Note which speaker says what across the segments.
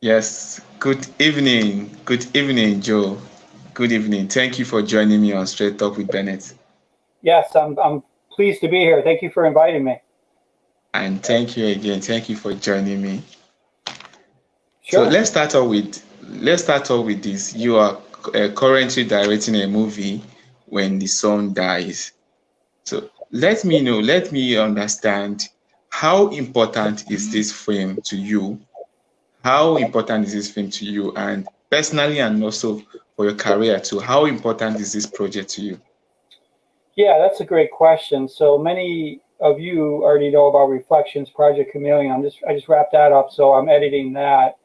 Speaker 1: Yes, good evening. Good evening, Joe. Good evening. Thank you for joining me on Straight Talk with Bennett.
Speaker 2: Yes, I'm pleased to be here. Thank you for inviting me.
Speaker 1: And thank you again. Thank you for joining me. So
Speaker 2: Sure.
Speaker 1: let's start off with this. You are currently directing a movie when the sun dies. So let me understand how important is this film to you? How important is this film to you? And personally and also for your career too, how important is this project to you?
Speaker 2: Yeah, that's a great question. So many of you already know about Reflections Project Chameleon. I just wrapped that up, so I'm editing that.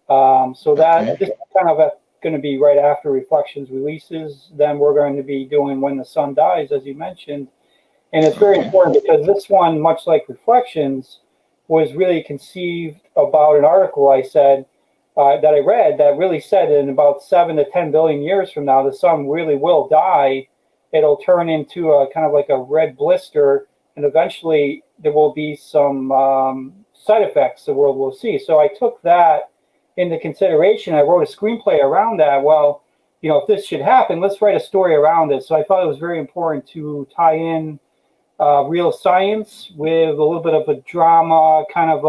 Speaker 2: So that
Speaker 1: Okay.
Speaker 2: this is kind of going to be right after Reflections releases. Then we're going to be doing When the Sun Dies, as you mentioned. And it's very
Speaker 1: Okay.
Speaker 2: important because this one, much like Reflections, was really conceived about an article I said that I read that really said that in about 7 to 10 billion years from now, the sun really will die. It'll turn into a kind of like a red blister, and eventually there will be some side effects the world will see. So I took that into consideration. I wrote a screenplay around that. Well, if this should happen, let's write a story around it. So I thought it was very important to tie in real science with a little bit of a drama, kind of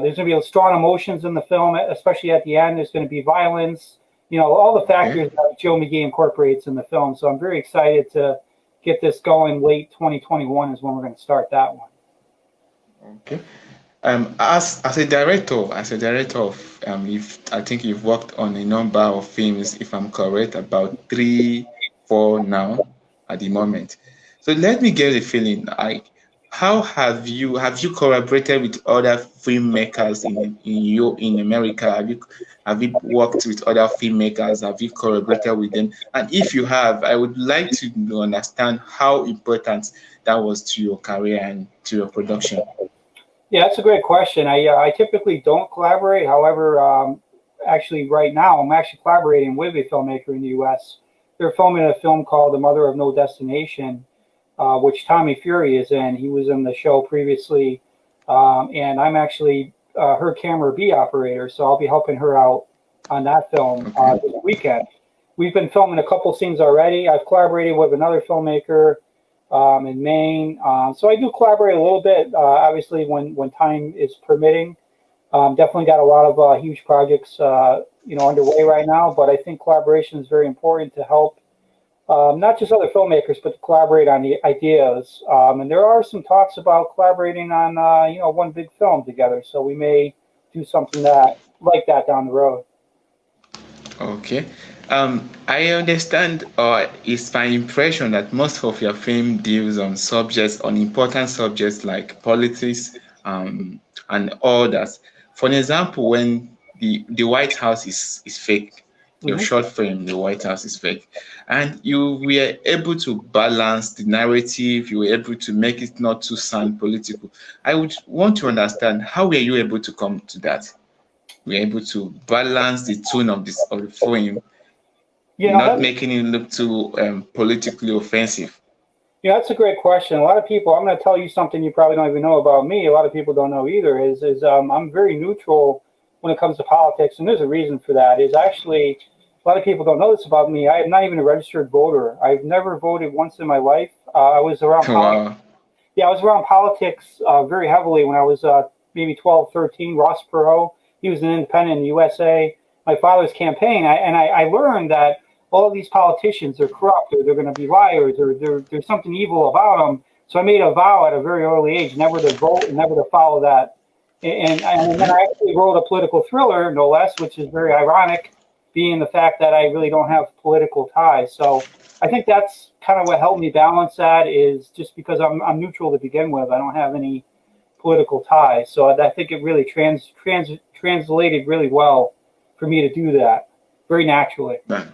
Speaker 2: there's going to be strong emotions in the film, especially at the end. There's going to be violence, all the
Speaker 1: Okay.
Speaker 2: factors that Joe McGee incorporates in the film. So I'm very excited to get this going. Late 2021 is when we're going to start that one.
Speaker 1: Okay. As a director of if I think you've worked on a number of films, if I'm correct, about three, four now at the moment. So let me get a feeling. How have you collaborated with other filmmakers in America? Have you worked with other filmmakers? Have you collaborated with them? And if you have, I would like to understand how important that was to your career and to your production.
Speaker 2: Yeah, that's a great question. I typically don't collaborate. However, actually, right now, I'm actually collaborating with a filmmaker in the U.S. They're filming a film called The Mother of No Destination, which Tommy Fury is in. He was in the show previously, and I'm actually her camera B operator, so I'll be helping her out on that film
Speaker 1: Okay.
Speaker 2: this weekend. We've been filming a couple scenes already. I've collaborated with another filmmaker in Maine, so I do collaborate a little bit. Obviously, when time is permitting. Definitely got a lot of huge projects underway right now, but I think collaboration is very important to help not just other filmmakers, but to collaborate on the ideas. And there are some talks about collaborating on, one big film together. So we may do something that like that down the road.
Speaker 1: Okay. I understand, or it's my impression that most of your film deals on important subjects like politics, and all that. For an example, when the White House is fake, your
Speaker 2: Hmm.
Speaker 1: short film, The White House is fake, and you were able to balance the narrative, you were able to make it not too sound political. I would want to understand how were you able to come to that? We're able to balance the tone of the film,
Speaker 2: You know
Speaker 1: not
Speaker 2: that
Speaker 1: making it look too politically offensive.
Speaker 2: that's a great question. A lot of people, I'm going to tell you something you probably don't even know about me. A lot of people don't know either. Is I'm very neutral when it comes to politics, and there's a reason for that. Is actually a lot of people don't know this about me. I am not even a registered voter. I've never voted once in my life. I was around politics.
Speaker 1: Wow.
Speaker 2: Yeah, I was around politics very heavily when I was maybe 12, 13. Ross Perot, he was an independent in the USA. My father's campaign, I learned that all of these politicians are corrupt, or they're going to be liars, or there's something evil about them. So I made a vow at a very early age never to vote and never to follow that. And then
Speaker 1: Okay.
Speaker 2: I actually wrote a political thriller, no less, which is very ironic, being the fact that I really don't have political ties. So I think that's kind of what helped me balance that is just because I'm neutral to begin with. I don't have any political ties, so I think it really translated really well for me to do that very naturally.
Speaker 1: That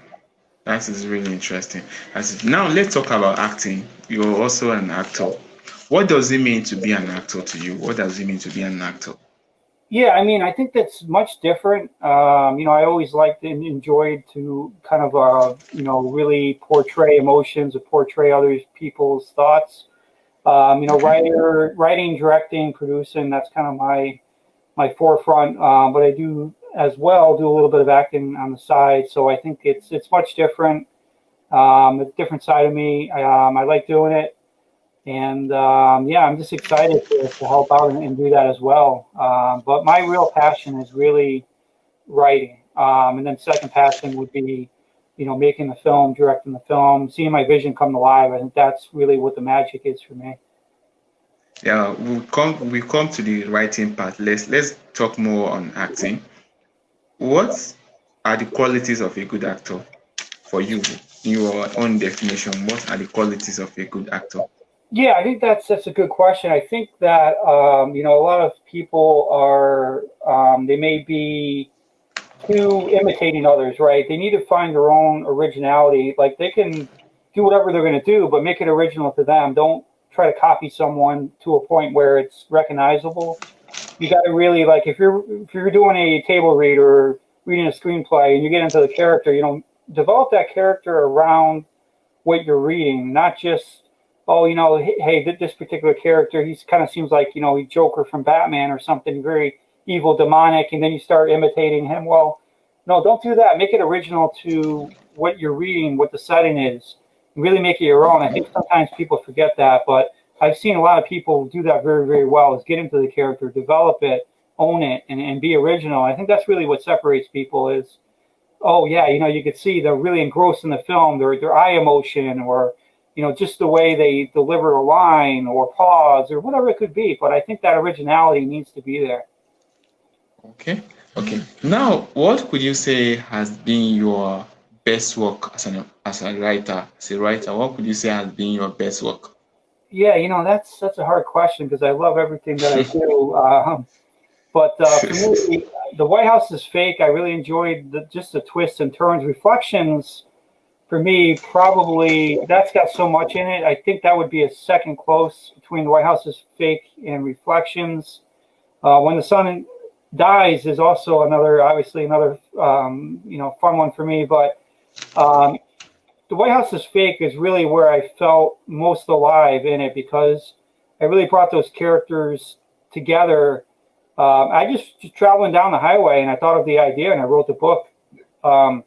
Speaker 1: that is really interesting. Now let's talk about acting. You're also an actor. What does it mean to be an actor to you? What does it mean to be an actor?
Speaker 2: Yeah, I mean, I think that's much different. I always liked and enjoyed to kind of, really portray emotions or portray other people's thoughts.
Speaker 1: Okay.
Speaker 2: Writing, directing, producing, that's kind of my my forefront, but I do as well do a little bit of acting on the side. So I think it's much different. It's a different side of me. I like doing it, and yeah, I'm just excited to help out and do that as well. But my real passion is really writing, and then second passion would be, making the film, directing the film, seeing my vision come to life. I think that's really what the magic is for me.
Speaker 1: Yeah, we come to the writing part. Let's talk more on acting. What are the qualities of a good actor for you? In your own definition, what are the qualities of a good actor?
Speaker 2: Yeah, I think that's a good question. I think that a lot of people are they may be too imitating others, right? They need to find their own originality. Like they can do whatever they're going to do, but make it original to them. Don't try to copy someone to a point where it's recognizable. You got to really like if you're doing a table read or reading a screenplay and you get into the character, develop that character around what you're reading, not just oh, hey, this particular character, he's kind of seems like he's Joker from Batman or something, very evil, demonic, and then you start imitating him. Well, no, don't do that. Make it original to what you're reading, what the setting is. Really make it your own. I
Speaker 1: Okay.
Speaker 2: think sometimes people forget that, but I've seen a lot of people do that very, very well. Is get into the character, develop it, own it, and be original. I think that's really what separates people. Is oh yeah, you could see they're really engrossed in the film, their eye emotion, or just the way they deliver a line or pause or whatever it could be. But I think that originality needs to be there.
Speaker 1: Okay. Okay. Now, what could you say has been your best work as a writer? As a writer, what could you say has been your best work?
Speaker 2: Yeah, that's a hard question because I love everything that I do. But for me, the White House is fake. I really enjoyed just the twists and turns, reflections. For me, probably that's got so much in it. I think that would be a second close between the White House is fake and reflections. When the sun dies is also obviously another, fun one for me. But um, the White House is fake is really where I felt most alive in it because I really brought those characters together. I just traveling down the highway and I thought of the idea and I wrote the book. Um,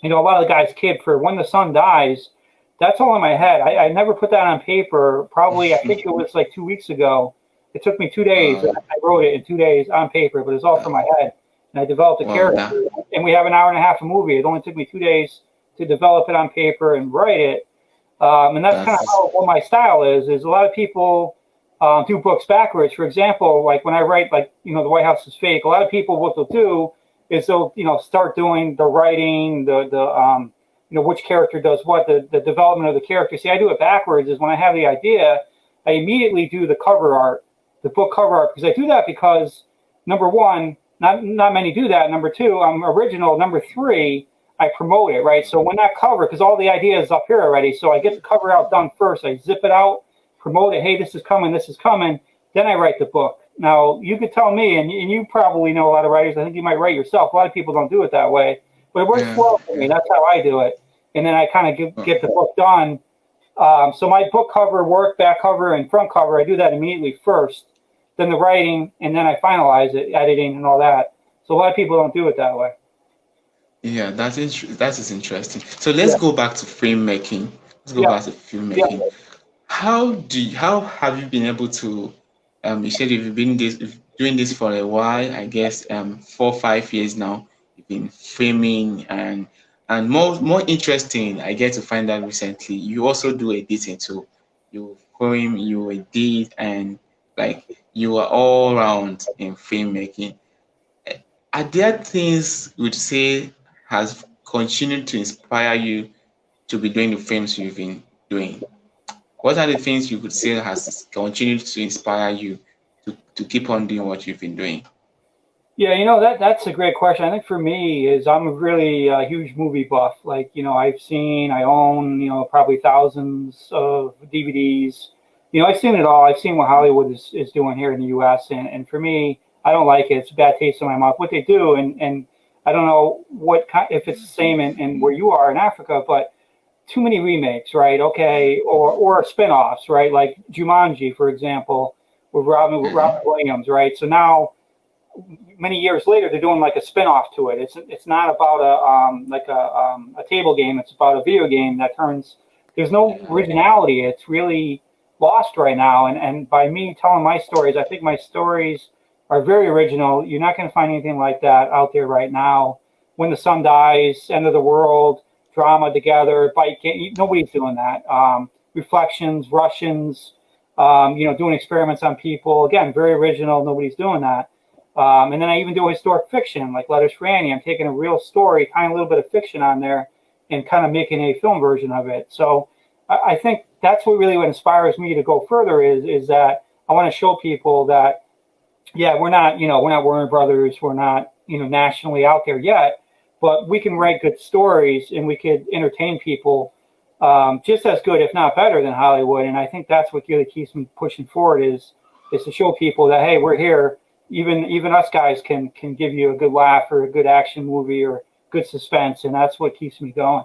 Speaker 2: a lot of the guys kid for when the sun dies. That's all in my head. I never put that on paper. Probably, I think it was like 2 weeks ago. It took me 2 days.
Speaker 1: Wow.
Speaker 2: I wrote it in 2 days on paper, but it's all from my head. And I developed a
Speaker 1: Wow.
Speaker 2: character. And we have an hour and a half of movie. It only took me 2 days to develop it on paper and write it. And that's kind of
Speaker 1: That's
Speaker 2: how what my style is. Is a lot of people do books backwards. For example, like when I write, like the White House is fake. A lot of people what they'll do is they'll start doing the writing, which character does what, the development of the character. See, I do it backwards. Is when I have the idea, I immediately do the cover art, the book cover art, because I do that because number one, not many do that. Number two, I'm original. Number three, I promote it, right? So when that cover, because all the idea is up here already, so I get the cover out done first. I zip it out, promote it. Hey, this is coming. This is coming. Then I write the book. Now you could tell me, and you probably know a lot of writers. I think you might write yourself. A lot of people don't do it that way, but it works
Speaker 1: yeah.
Speaker 2: well for me.
Speaker 1: Yeah.
Speaker 2: That's how I do it. And then I kind of
Speaker 1: Oh,
Speaker 2: get the book done. So my book cover work, back cover, and front cover, I do that immediately first. Then the writing, and then I finalize it, editing, and all that. So a lot of people don't do it that way.
Speaker 1: yeah, that is interesting. So let's
Speaker 2: Yeah,
Speaker 1: go back to filmmaking. Let's go
Speaker 2: yeah,
Speaker 1: back to
Speaker 2: yeah.
Speaker 1: filmmaking. How have you been able to you said you've doing this for a while, I guess 4 5 years now. You've been filming and more interesting, I get to find out recently, you also do editing too. You film, you edit, and like you are all around in filmmaking. Are there things you would say has continued to inspire you to be doing the films you've been doing? What are the things you could say has continued to inspire you to keep on doing what you've been doing?
Speaker 2: Yeah, that's a great question. I think for me is I'm a really huge movie buff. Like, I own, probably thousands of DVDs. I've seen it all. I've seen what Hollywood is doing here in the U.S. And for me, I don't like it. It's a bad taste in my mouth. What they do, and I don't know if it's the same in where you are in Africa, but too many remakes, right? Okay, or spin-offs, right? Like Jumanji, for example, with Robin
Speaker 1: Hmm.
Speaker 2: Williams, right? So now many years later, they're doing like a spin-off to it. It's not about a table game. It's about a video game that turns. There's no originality. It's really lost right now. And by me telling my stories, I think my stories are very original. You're not going to find anything like that out there right now. When the sun dies, end of the world, drama together, bike game. Nobody's doing that. Reflections, Russians, doing experiments on people. Again, very original. Nobody's doing that. And then I even do historic fiction, like Letters for Annie. I'm taking a real story, tying a little bit of fiction on there, and kind of making a film version of it. So I think that's what really inspires me to go further is that I want to show people that, yeah, we're not Warner Brothers, we're not, nationally out there yet, but we can write good stories and we could entertain people just as good, if not better, than Hollywood. And I think that's what really keeps me pushing forward is to show people that, hey, we're here. Even us guys can give you a good laugh or a good action movie or good suspense, and that's what keeps me going.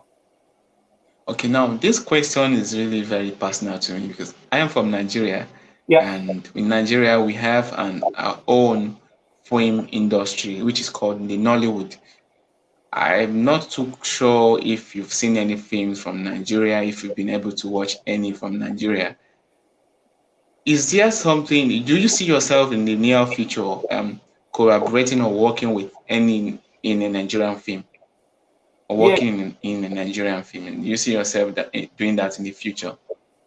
Speaker 1: Okay, now this question is really very personal to me because I am from Nigeria.
Speaker 2: Yeah.
Speaker 1: And in Nigeria, we have our own film industry, which is called the Nollywood. I'm not too sure if you've seen any films from Nigeria, if you've been able to watch any from Nigeria. Is there something, do you see yourself in the near future collaborating or working with any in a Nigerian film? Or working in a Nigerian film? And do you see yourself doing that in the future?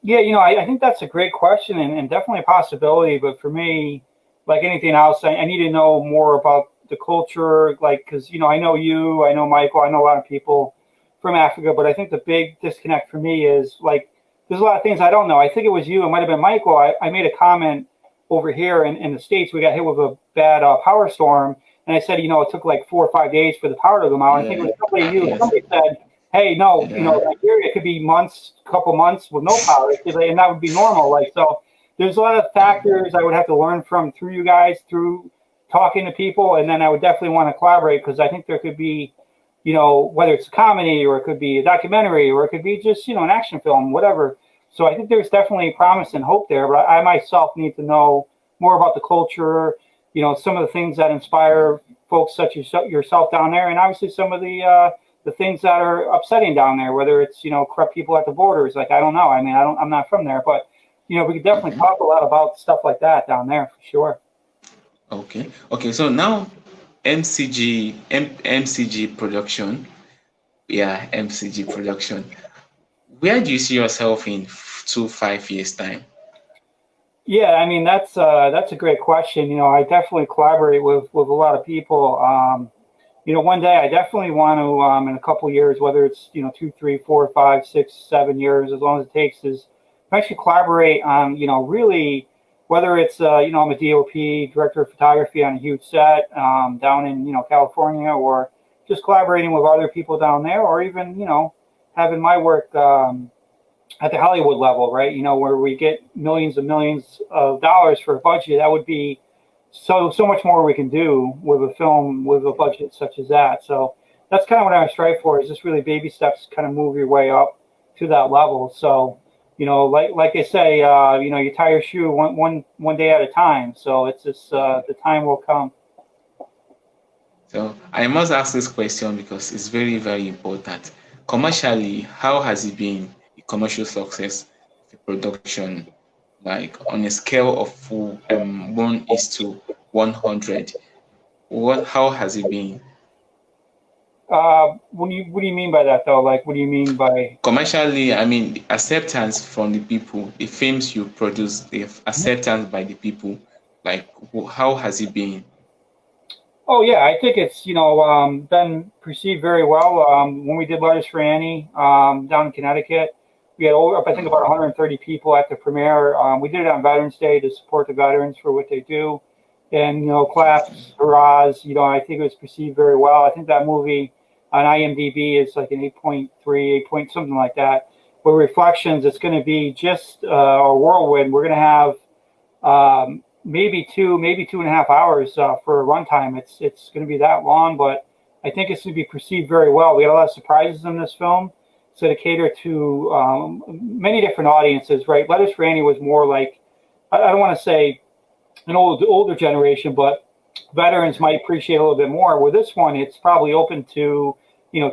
Speaker 2: Yeah, I think that's a great question and definitely a possibility. But for me, like anything else, I need to know more about the culture, like, because, I know you, I know Michael, I know a lot of people from Africa, but I think the big disconnect for me is, like, there's a lot of things I don't know. I think it was you, it might have been Michael. I made a comment over here in the States. We got hit with a bad power storm, and I said, it took like 4 or 5 days for the power to come out. I think it was somebody you. Somebody said, hey, no, Nigeria could be couple months with no power, and that would be normal. Like, so there's a lot of factors I would have to learn from through you guys, through talking to people, and then I would definitely want to collaborate because I think there could be, whether it's a comedy or it could be a documentary or it could be just, an action film, whatever. So I think there's definitely promise and hope there, but I myself need to know more about the culture, some of the things that inspire folks such as yourself down there, and obviously some of the things that are upsetting down there, whether it's, corrupt people at the borders. Like, I don't know. I mean, I'm not from there, but, we could definitely talk a lot about stuff like that down there for sure.
Speaker 1: Okay. So now MCG production. Yeah, MCG production. Where do you see yourself in 5 years time?
Speaker 2: Yeah, I mean, that's a great question. I definitely collaborate with a lot of people. One day I definitely want to, in a couple of years, whether it's, 2, 3, 4, 5, 6, 7 years, as long as it takes, is actually collaborate on, really, whether it's, I'm a DOP, director of photography on a huge set down in, California, or just collaborating with other people down there, or even, having my work at the Hollywood level, right? Where we get millions and millions of dollars for a budget. That would be so much more we can do with a film with a budget such as that. So that's kind of what I strive for, is just really baby steps, kind of move your way up to that level. So, like I say, you tie your shoe one day at a time. So it's just the time will come.
Speaker 1: So I must ask this question because it's very, very important. Commercially, how has it been a commercial success of a production, like on a scale of 1:100? How has it been?
Speaker 2: What do you mean by that though? Like, what do you mean by
Speaker 1: commercially? I mean, the acceptance from the people, the films you produce, the acceptance by the people. Like, how has it been?
Speaker 2: Oh yeah, I think it's been perceived very well. When we did Letters for Annie down in Connecticut, we had I think about 130 people at the premiere. We did it on Veterans Day to support the veterans for what they do, and claps, hurrahs. I think it was perceived very well. I think that movie on IMDb is like an 8.3, 8 point something like that. With Reflections, it's going to be just a whirlwind. We're going to have maybe 2.5 hours for a runtime. It's going to be that long, but I think it's going to be perceived very well. We got a lot of surprises in this film, so to cater to many different audiences, right? Letters for Annie was more like, I don't want to say an older generation, but veterans might appreciate a little bit more. With this one, it's probably open to,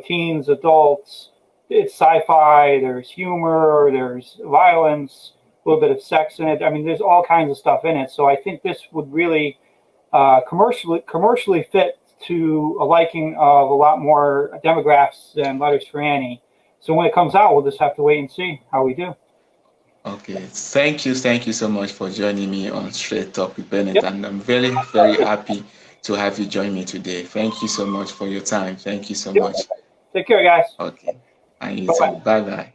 Speaker 2: teens, adults. It's sci-fi. There's humor. There's violence. A little bit of sex in it. I mean, there's all kinds of stuff in it. So I think this would really commercially fit to a liking of a lot more demographics than Letters for Annie. So when it comes out, we'll just have to wait and see how we do.
Speaker 1: Okay, thank you so much for joining me on Straight Talk with Bennett,
Speaker 2: Yep.
Speaker 1: and I'm very, very happy to have you join me today. Thank you so much for your time. Thank you so
Speaker 2: Yep.
Speaker 1: much.
Speaker 2: Take care, guys.
Speaker 1: Okay, and you too.
Speaker 2: Bye-bye.
Speaker 1: Bye bye.